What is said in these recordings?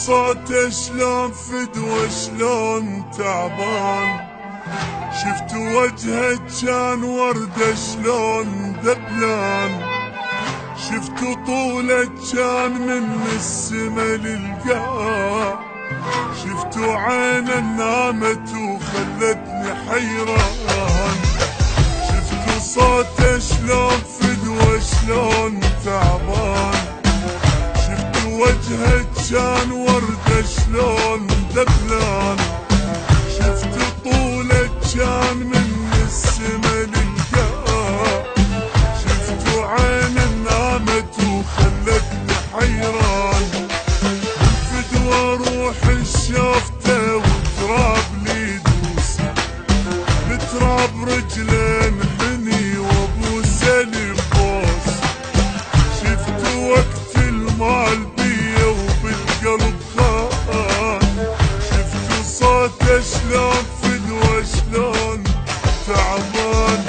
صوته شلون فدوة شلون تعبان، شفت وجهه كان وردة شلون ذبلان، شفت طوله كان من السما للقاع، شفت عينه نامت وخلتني حيران، شفت صوته شلون فدوة شلون تعبان، شفت وجهه كان وردة شلون ذبلان، شفت طوله كان من السما للقاع، شفت عينه نامت وخلتني حيران، بالفدوة روح شافته وتراب لي دوسه، بتراب رجله انحني وابوسه لبوس، شفت وقت المال بيا وبالقلب خان، شفت صوته شلون فدوة شلون تعبان،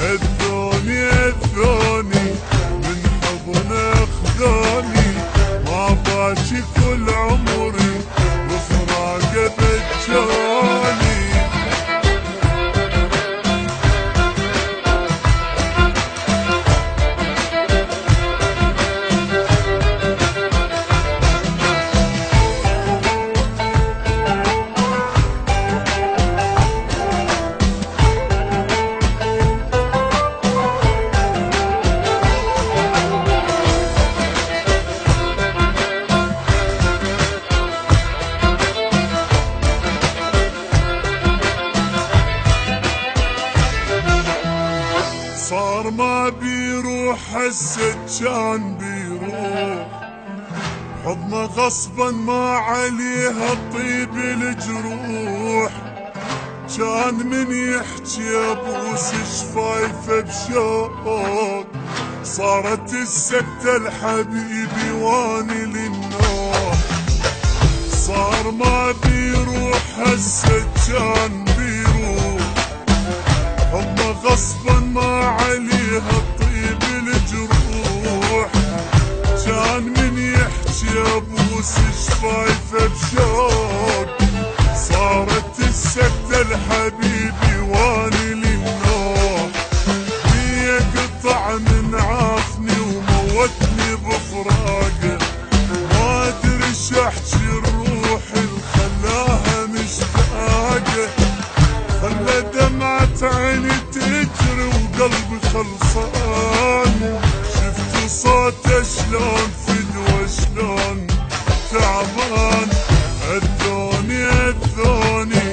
اذوني اذوني من حضنه اخذوني، ما باجي كل عمري وفراقه بجاني. صار ما بيروح هسه كان بيروح، حضنه غصبا ما عليها طيب الجروح، كان من يحكي ابوس شفايفه بشوق، صارت السكتة الحبيبي واني للنوم، صار ما بيروح هسه كان بيروح، حضنه غصبا ما عليها طيب الجروح، كان من يحكي ابوس شفايفه بشوق، صارت السكتة الحبيبي واني للنوم، هي قطع من عافني وموتني بفراقه، ما ادري احكي الروح اللي خلاها مشتاقه، خلى دمعة عيني تجري وقلبي خلصان، شفت صوته شلون فدوة شلون تعبان، اذوني اذوني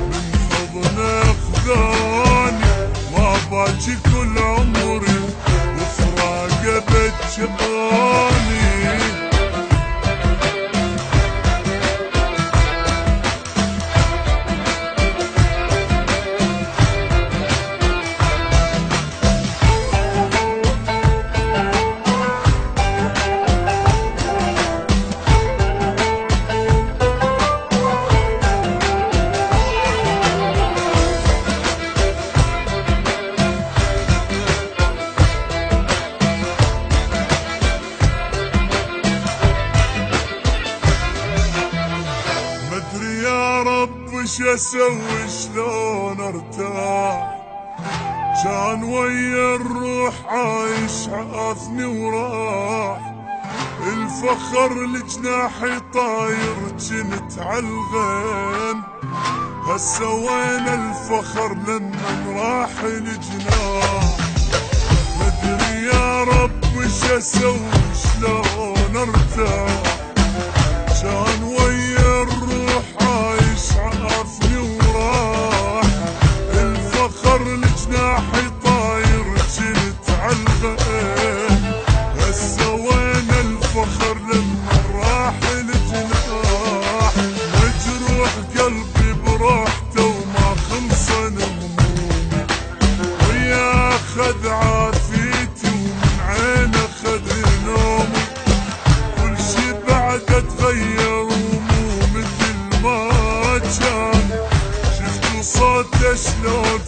من حضنه اخذوني، ما باجي كل عمري وفراقه بجاني. وش اسوي شلون ارتاح، كان ويا الروح عايش عافني وراح، الفخر لجناحي طاير جنت عالغين، هسه وين الفخر لمن راح الجناح، مدري يا رب وش اسوي شلون ارتاح، كان ويا الروح عايش عافني وراح، الفخر لجناحي طاير جنت عالغين، هسه وين الفخر لما راح الجناح، مجروح قلبي بروحته وما خلصن همومي، ويا اخذ عافيتي ومن عينه خذ نومي، كل شي بعده تغير ومو مثل ما كان، شفتوا صوته شلون